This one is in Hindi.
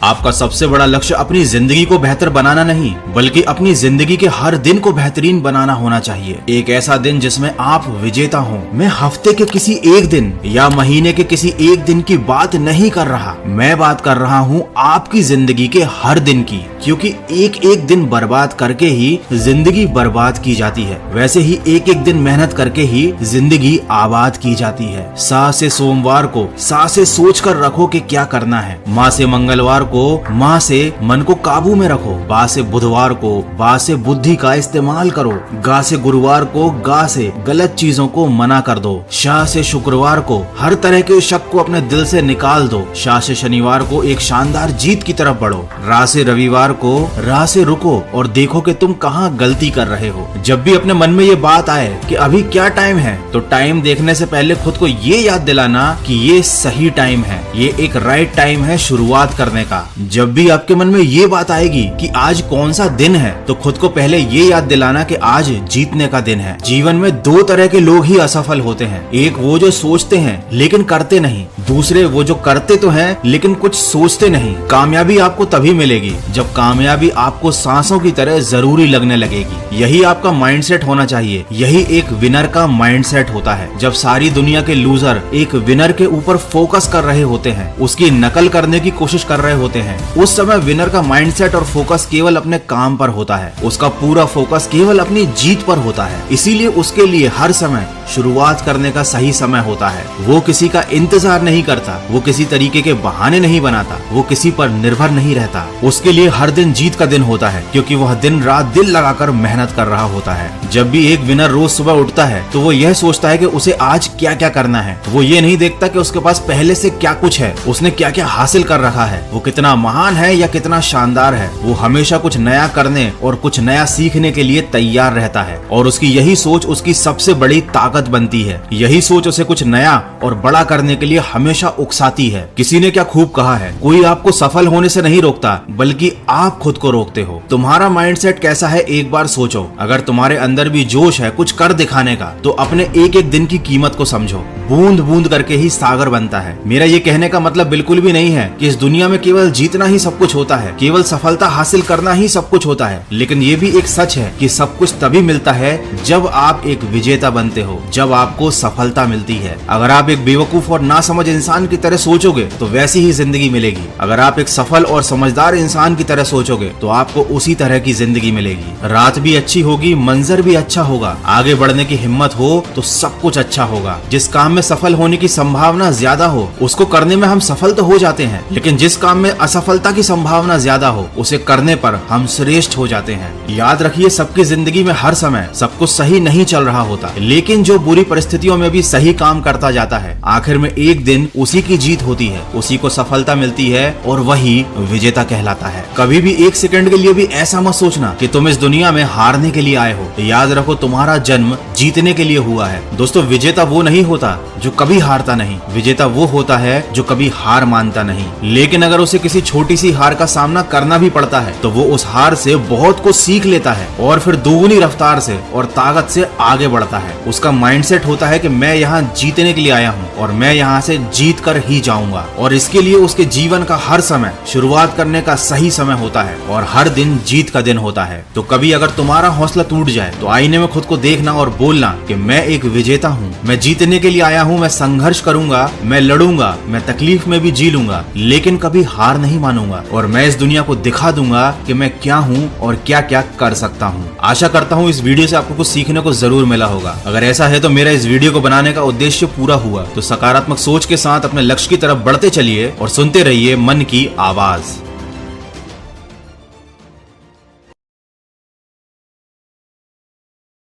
आपका सबसे बड़ा लक्ष्य अपनी जिंदगी को बेहतर बनाना नहीं, बल्कि अपनी जिंदगी के हर दिन को बेहतरीन बनाना होना चाहिए। एक ऐसा दिन जिसमें आप विजेता हो। मैं हफ्ते के किसी एक दिन या महीने के किसी एक दिन की बात नहीं कर रहा, मैं बात कर रहा हूँ आपकी जिंदगी के हर दिन की, क्योंकि एक एक दिन बर्बाद करके ही जिंदगी बर्बाद की जाती है, वैसे ही एक एक दिन मेहनत करके ही जिंदगी आबाद की जाती है। सा से सोमवार को सा से सोच कर रखो कि क्या करना है, माँ से मंगलवार को माँ से मन को काबू में रखो, बा से बुधवार को बा से बुद्धि का इस्तेमाल करो, गा से गुरुवार को गा से गलत चीजों को मना कर दो, शाह से शुक्रवार को हर तरह के शक को अपने दिल से निकाल दो, शाह से शनिवार को एक शानदार जीत की तरफ बढ़ो, रा से रविवार को राह से रुको और देखो कि तुम कहाँ गलती कर रहे हो। जब भी अपने मन में ये बात आए कि अभी क्या टाइम है, तो टाइम देखने से पहले खुद को ये याद दिलाना कि ये सही टाइम है, ये एक राइट टाइम है शुरुआत करने का। जब भी आपके मन में ये बात आएगी कि आज कौन सा दिन है, तो खुद को पहले ये याद दिलाना कि आज जीतने का दिन है। जीवन में दो तरह के लोग ही असफल होते हैं, एक वो जो सोचते हैं लेकिन करते नहीं, दूसरे वो जो करते तो हैं लेकिन कुछ सोचते नहीं। कामयाबी आपको तभी मिलेगी जब कामयाबी आपको सांसों की तरह जरूरी लगने लगेगी। यही आपका माइंडसेट होना चाहिए, यही एक विनर का माइंडसेट होता है। जब सारी दुनिया के लूजर एक विनर के ऊपर फोकस कर रहे होते हैं, उसकी नकल करने की कोशिश कर रहे होते हैं, उस समय विनर का माइंडसेट और फोकस केवल अपने काम पर होता है, उसका पूरा फोकस केवल अपनी जीत पर होता है। इसीलिए उसके लिए हर समय शुरुआत करने का सही समय होता है। वो किसी का इंतजार नहीं करता, वो किसी तरीके के बहाने नहीं बनाता, वो किसी पर निर्भर नहीं रहता। उसके लिए हर दिन जीत का दिन होता है, क्योंकि वह दिन रात दिल लगाकर मेहनत कर रहा होता है। जब भी एक विनर रोज सुबह उठता है तो वो यह सोचता है कि उसे आज क्या क्या करना है। वो ये नहीं देखता कि उसके पास पहले से क्या कुछ है, उसने क्या क्या हासिल कर रखा है, वो कितना महान है या कितना शानदार है। वो हमेशा कुछ नया करने और कुछ नया सीखने के लिए तैयार रहता है, और उसकी यही सोच उसकी सबसे बड़ी ताकत बनती है। यही सोच उसे कुछ नया और बड़ा करने के लिए हमेशा उकसाती है। किसी ने क्या खूब कहा है, कोई आपको सफल होने से नहीं रोकता, बल्कि आप खुद को रोकते हो। तुम्हारा माइंडसेट कैसा है एक बार सोचो। अगर तुम्हारे अंदर भी जोश है कुछ कर दिखाने का, तो अपने एक एक दिन की कीमत को समझो। बूंद बूंद करके ही सागर बनता है। मेरा ये कहने का मतलब बिल्कुल भी नहीं है कि इस दुनिया में केवल जीतना ही सब कुछ होता है, केवल सफलता हासिल करना ही सब कुछ होता है। लेकिन ये भी एक सच है कि सब कुछ तभी मिलता है जब आप एक विजेता बनते हो, जब आपको सफलता मिलती है। अगर आप एक बेवकूफ और नासमझ इंसान की तरह सोचोगे तो वैसी ही जिंदगी मिलेगी। अगर आप एक सफल और समझदार इंसान की तरह सोचोगे तो आपको उसी तरह की जिंदगी मिलेगी। रात भी अच्छी होगी, मंजर भी अच्छा होगा, आगे बढ़ने की हिम्मत हो तो सब कुछ अच्छा होगा। जिस काम में सफल होने की संभावना ज्यादा हो उसको करने में हम सफल तो हो जाते हैं, लेकिन जिस काम में असफलता की संभावना ज्यादा हो उसे करने पर हम श्रेष्ठ हो जाते हैं। याद रखिए, सबकी जिंदगी में हर समय सब कुछ सही नहीं चल रहा होता, लेकिन जो बुरी परिस्थितियों में भी सही काम करता जाता है, आखिर में एक दिन उसी की जीत होती है, उसी को सफलता मिलती है और वही विजेता कहलाता है। कभी भी एक सेकंड के लिए भी ऐसा मत सोचना कि तुम इस दुनिया में हारने के लिए आए हो। याद रखो, तुम्हारा जन्म जीतने के लिए हुआ है। दोस्तों, विजेता वो नहीं होता जो कभी हारता नहीं, विजेता वो होता है जो कभी हार मानता नहीं। लेकिन अगर उसे किसी छोटी सी हार का सामना करना भी पड़ता है तो वो उस हार से बहुत कुछ सीख लेता है और फिर दोगुनी रफ्तार से और ताकत से आगे बढ़ता है। उसका माइंडसेट होता है कि मैं यहाँ जीतने के लिए आया हूँ और मैं यहाँ से जीत कर ही जाऊंगा, और इसके लिए उसके जीवन का हर समय शुरुआत करने का सही समय होता है और हर दिन जीत का दिन होता है। तो कभी अगर तुम्हारा हौसला टूट जाए तो आईने में खुद को देखना और बोलना कि मैं एक विजेता हूँ, मैं जीतने के लिए आया हूँ, मैं संघर्ष करूंगा, मैं लड़ूंगा, मैं तकलीफ में भी जी लूंगा, लेकिन कभी हार नहीं मानूंगा, और मैं इस दुनिया को दिखा दूंगा कि मैं क्या हूँ और क्या क्या कर सकता हूँ। आशा करता हूँ इस वीडियो से आपको कुछ सीखने को जरूर मिला होगा। अगर ऐसा है तो मेरा इस वीडियो को बनाने का उद्देश्य पूरा हुआ। तो सकारात्मक सोच के साथ अपने लक्ष्य की तरफ बढ़ते चलिए और सुनते रहिए मन की आवाज।